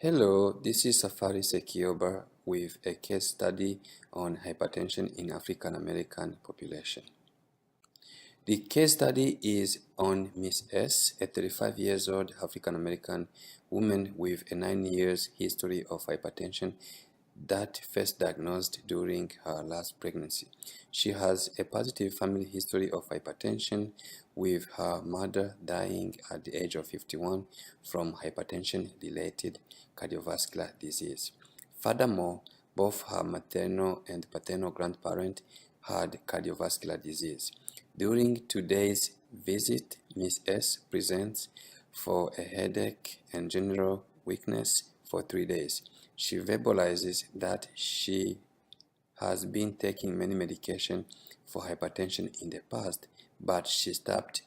Hello, this is Safari Sekioba with a case study on hypertension in African American population. The case study is on Miss S, a 35 years old African American woman with a 9 years history of hypertension that first diagnosed during her last pregnancy. She has a positive family history of hypertension, with her mother dying at the age of 51 from hypertension-related cardiovascular disease. Furthermore, both her maternal and paternal grandparents had cardiovascular disease. During today's visit, Ms. S presents for a headache and general weakness for 3 days. She verbalizes that she has been taking many medications for hypertension in the past, but she stopped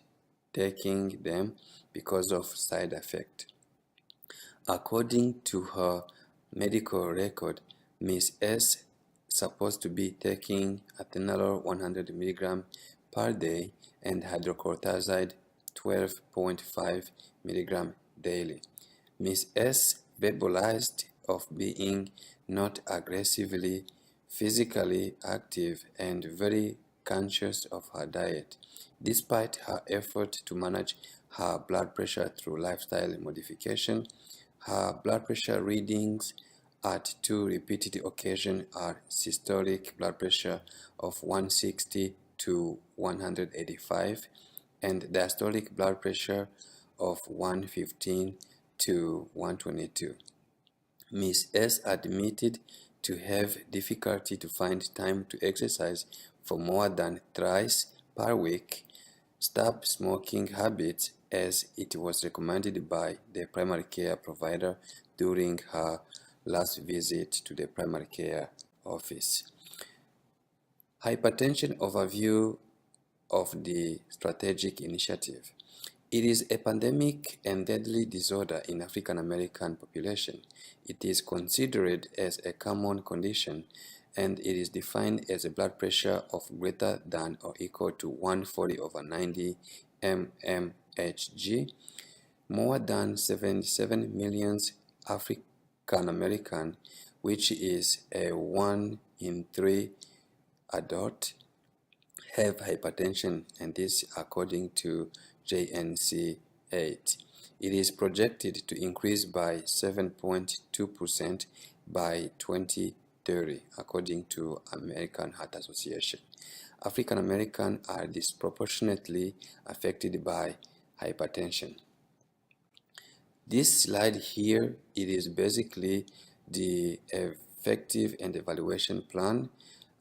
taking them because of side effects. According to her medical record, Ms. S supposed to be taking atenolol 100 mg per day and hydrocortisone 12.5 mg daily. Ms. S verbalized of being not aggressively physically active and very conscious of her diet, despite her effort to manage her blood pressure through lifestyle modification. Her blood pressure readings at 2 repeated occasions are systolic blood pressure of 160 to 185 and diastolic blood pressure of 115 to 122. Ms. S admitted to have difficulty to find time to exercise for more than thrice per week, stopped smoking habits as it was recommended by the primary care provider during her last visit to the primary care office. Hypertension overview of the strategic initiative. It is a pandemic and deadly disorder in African American population. It is considered as a common condition, and it is defined as a blood pressure of greater than or equal to 140/90 mmHg. More than 77 million African American, which is a 1 in 3 adult, have hypertension, and this according to JNC 8. It is projected to increase by 7.2% by 2030, according to American Heart Association. African Americans are disproportionately affected by hypertension. This slide here, it is basically the effective and evaluation plan.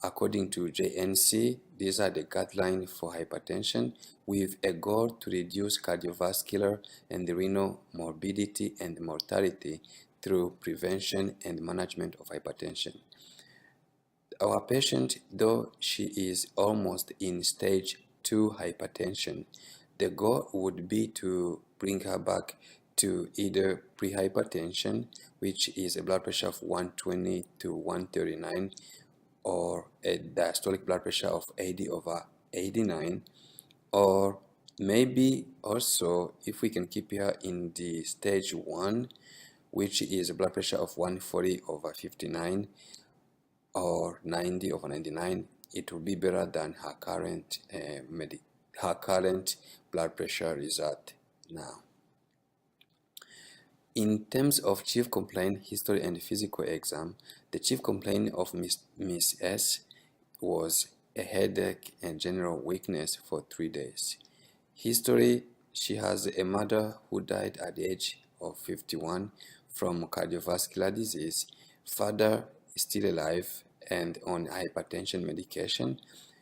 According to JNC, these are the guidelines for hypertension with a goal to reduce cardiovascular and renal morbidity and mortality through prevention and management of hypertension. Our patient, though she is almost in stage 2 hypertension, the goal would be to bring her back to either prehypertension, which is a blood pressure of 120 to 139, or a diastolic blood pressure of 80/89, or maybe also if we can keep her in the stage 1, which is a blood pressure of 140/59 or 90/99, it will be better than her current blood pressure result now. In terms of chief complaint history and physical exam, the chief complaint of Miss S was a headache and general weakness for 3 days. History: she has a mother who died at the age of 51 from cardiovascular disease. Father is still alive and on hypertension medication.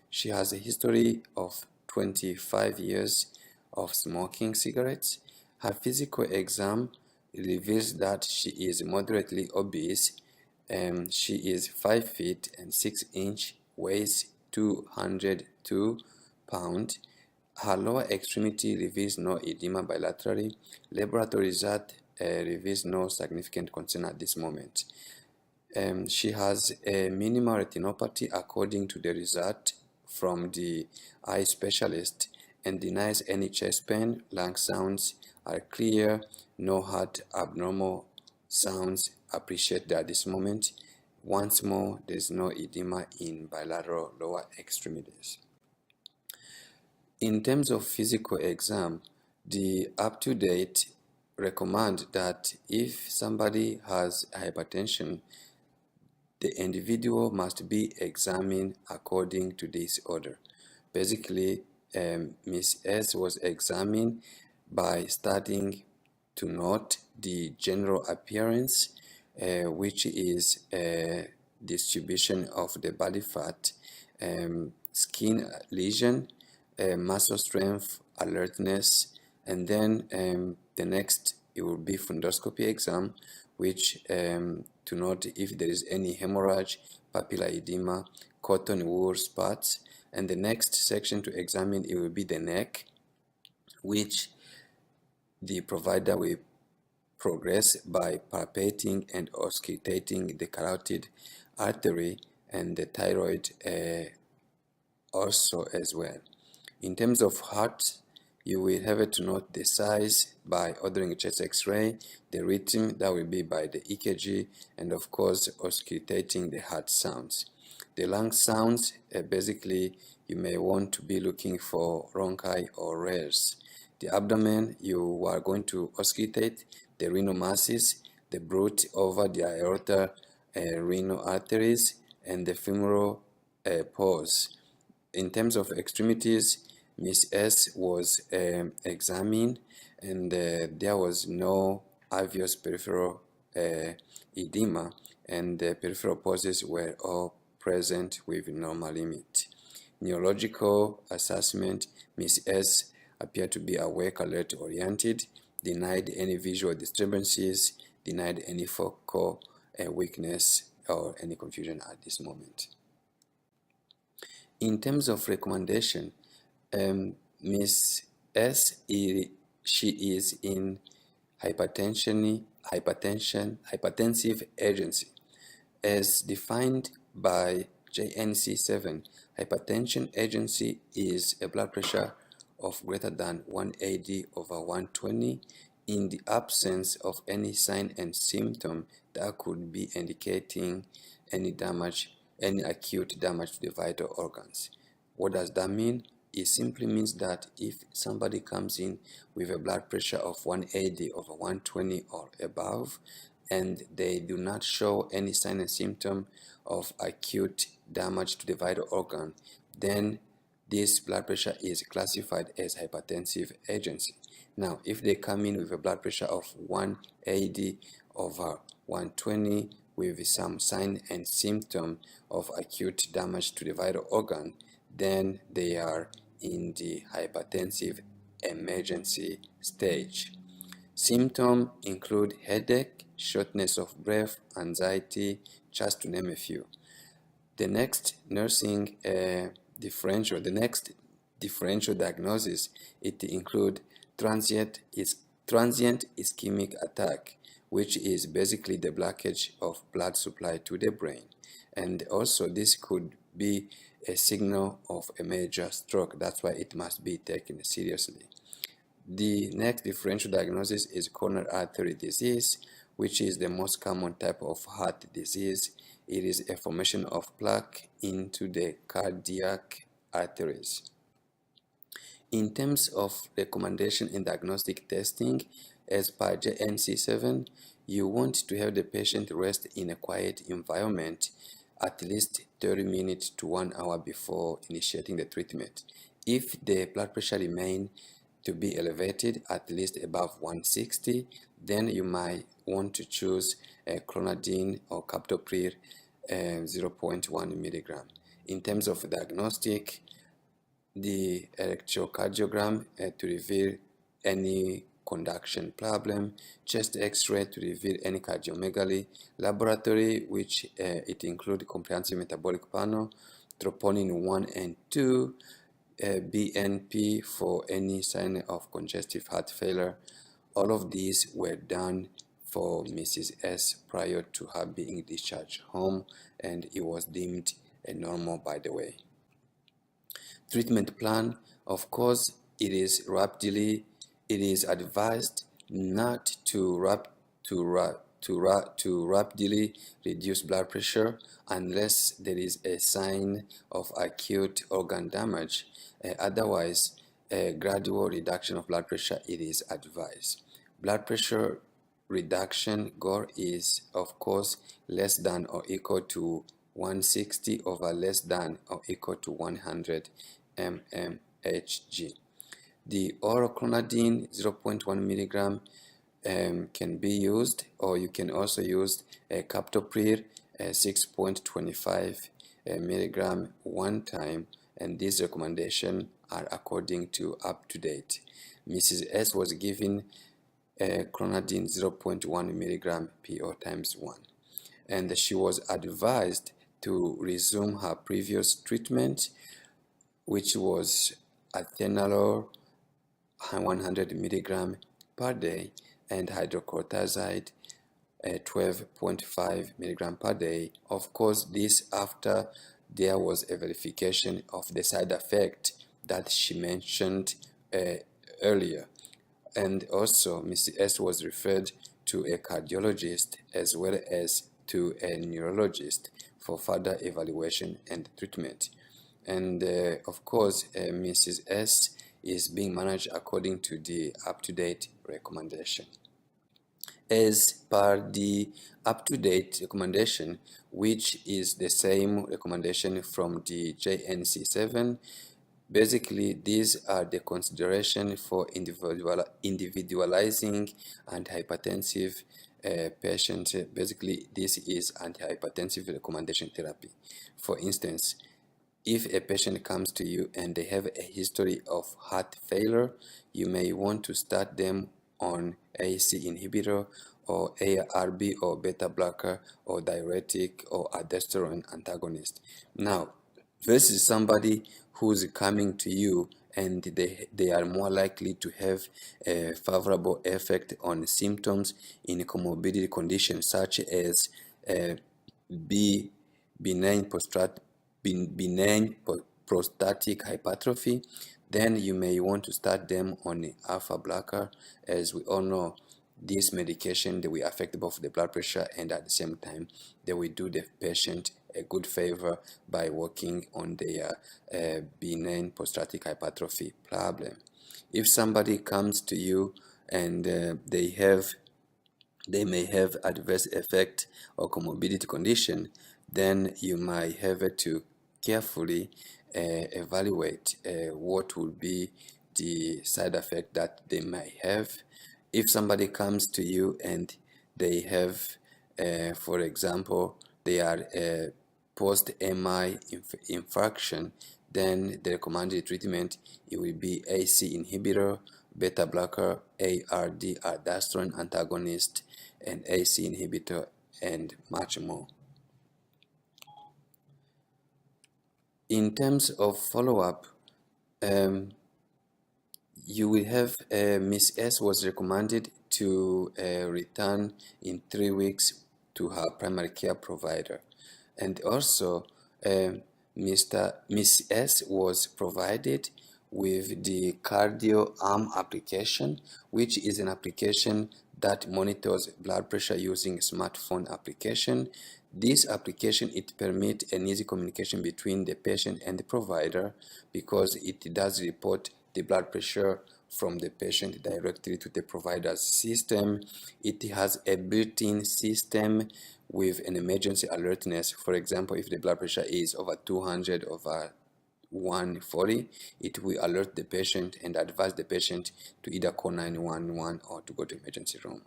She has a history of 25 years of smoking cigarettes. Her physical exam reveals that she is moderately obese. She is 5 feet and 6 inches, weighs 202 pounds. Her lower extremity reveals no edema bilaterally. Laboratory result reveals no significant concern at this moment. She has a minimal retinopathy according to the result from the eye specialist, and denies any chest pain. Lung sounds are clear, no heart abnormal sounds appreciated at this moment. Once more, there is no edema in bilateral lower extremities. In terms of physical exam, the up-to-date recommend that if somebody has hypertension, the individual must be examined according to this order. Basically, Miss S was examined by starting to note the general appearance, which is distribution of the body fat, skin lesion, muscle strength, alertness, and then the next it will be fundoscopy exam, which to note if there is any hemorrhage, papilla edema, cotton wool spots, and the next section to examine it will be the neck, which the provider will progress by palpating and auscultating the carotid artery and the thyroid also as well. In terms of heart, you will have to note the size by ordering a chest x-ray, the rhythm, that will be by the EKG, and of course auscultating the heart sounds. The lung sounds, basically you may want to be looking for rhonchi or rares. The abdomen, you are going to auscultate the renal masses, the bruit over the aorta, renal arteries, and the femoral pores. In terms of extremities, Miss S was examined, and there was no obvious peripheral edema, and the peripheral pulses were all present with normal limit. Neurological assessment, Miss S appeared to be awake, alert, oriented, denied any visual disturbances, denied any focal weakness or any confusion at this moment. In terms of recommendation, Miss S, she is in hypertensive urgency. As defined by JNC7, hypertension urgency is a blood pressure of greater than 180/120 in the absence of any sign and symptom that could be indicating any damage, any acute damage to the vital organs. What does that mean? It simply means that if somebody comes in with a blood pressure of 180/120 or above, and they do not show any sign and symptom of acute damage to the vital organ, then this blood pressure is classified as hypertensive urgency. Now, if they come in with a blood pressure of 180/120 with some sign and symptom of acute damage to the vital organ, then they are in the hypertensive emergency stage. Symptoms include headache, shortness of breath, anxiety, just to name a few. The next differential diagnosis, it include transient ischemic attack, which is basically the blockage of blood supply to the brain. And also this could be a signal of a major stroke. That's why it must be taken seriously. The next differential diagnosis is coronary artery disease, which is the most common type of heart disease. It is a formation of plaque into the cardiac arteries. In terms of recommendation in diagnostic testing, as per JNC7, you want to have the patient rest in a quiet environment at least 30 minutes to 1 hour before initiating the treatment. If the blood pressure remains to be elevated at least above 160, then you might want to choose clonidine or captopril 0.1 milligram. In terms of diagnostic, the electrocardiogram to reveal any conduction problem, chest x-ray to reveal any cardiomegaly, laboratory, which it includes comprehensive metabolic panel, troponin 1 and 2, BNP for any sign of congestive heart failure. All of these were done for Mrs. S prior to her being discharged home, and it was deemed a normal, by the way. Treatment plan, of course, it is advised not to to rapidly reduce blood pressure unless there is a sign of acute organ damage. Otherwise, a gradual reduction of blood pressure it is advised. Blood pressure reduction goal is, of course, less than or equal to 160 over less than or equal to 100 mmHg. The oral clonidine 0.1 milligram can be used, or you can also use captopril 6.25 milligram one time, and these recommendations are according to UpToDate. Mrs. S was given clonidine 0.1 milligram PO times 1, and she was advised to resume her previous treatment, which was atenolol 100 milligram per day and hydrocortisone 12.5 milligram per day. Of course, this after there was a verification of the side effect that she mentioned earlier. And also, Mrs. S was referred to a cardiologist as well as to a neurologist for further evaluation and treatment. And of course, Mrs. S is being managed according to the UpToDate recommendation. As per the UpToDate recommendation, which is the same recommendation from the JNC7, basically these are the consideration for individualizing antihypertensive patients. Basically, this is antihypertensive recommendation therapy. For instance, if a patient comes to you and they have a history of heart failure, you may want to start them on ACE inhibitor or ARB or beta blocker or diuretic or aldosterone antagonist. Now, versus somebody who's coming to you and they are more likely to have a favorable effect on symptoms in comorbidity conditions such as benign prostatic hypertrophy, then you may want to start them on alpha blocker. As we all know, this medication they will affect both the blood pressure and at the same time they will do the patient a good favor by working on their benign prostatic hypertrophy problem. If somebody comes to you and they may have adverse effect or comorbidity condition, then you might have to carefully evaluate what will be the side effect that they might have. If somebody comes to you and they have, for example, they are post-MI infarction, then the recommended treatment it will be ACE inhibitor, beta blocker, ARD, aldosterone antagonist, and ACE inhibitor, and much more. In terms of follow-up, you will have Miss S was recommended to return in 3 weeks to her primary care provider, and also Miss S was provided with the cardio arm application, which is an application that monitors blood pressure using smartphone application. This application it permits an easy communication between the patient and the provider because it does report the blood pressure from the patient directly to the provider's system. It has a built-in system with an emergency alertness. For example, if the blood pressure is over 200 over 140, it will alert the patient and advise the patient to either call 911 or to go to emergency room.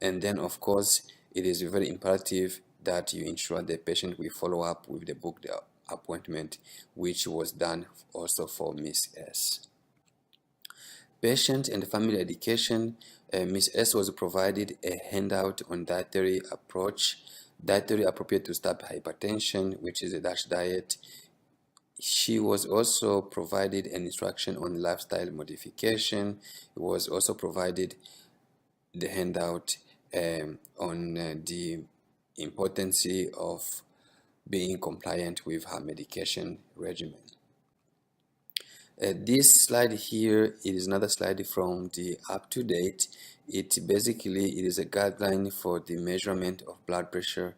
And then, of course, it is very imperative that you ensure the patient will follow up with the booked appointment, which was done also for Miss S. Patient and family education. Miss S was provided a handout on dietary approach, dietary appropriate to stop hypertension, which is a DASH diet. She was also provided an instruction on lifestyle modification. It was also provided the handout on the importance of being compliant with her medication regimen. This slide here, it is another slide from the UpToDate. It is a guideline for the measurement of blood pressure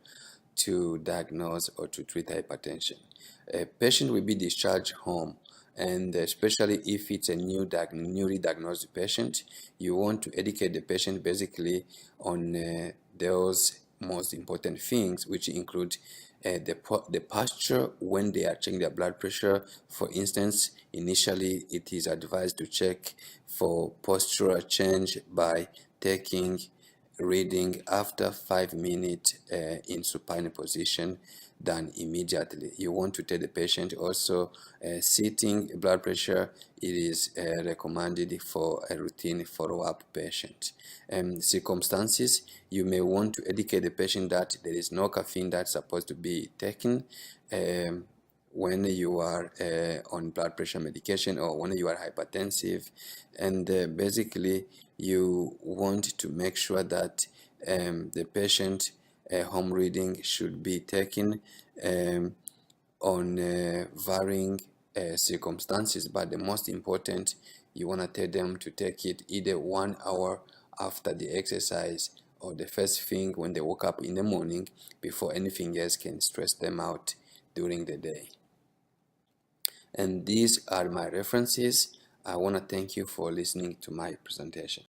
to diagnose or to treat hypertension. A patient will be discharged home, and especially if it's a newly diagnosed patient, you want to educate the patient basically on those most important things, which include the posture when they are checking their blood pressure. For instance, initially it is advised to check for postural change by taking reading after 5 minutes in supine position than immediately. You want to tell the patient also sitting blood pressure. It is recommended for a routine follow-up patient. Circumstances, you may want to educate the patient that there is no caffeine that's supposed to be taken when you are on blood pressure medication or when you are hypertensive, and basically you want to make sure that the patient home reading should be taken on varying circumstances, but the most important, you want to tell them to take it either 1 hour after the exercise or the first thing when they woke up in the morning before anything else can stress them out during the day. And these are my references. I want to thank you for listening to my presentation.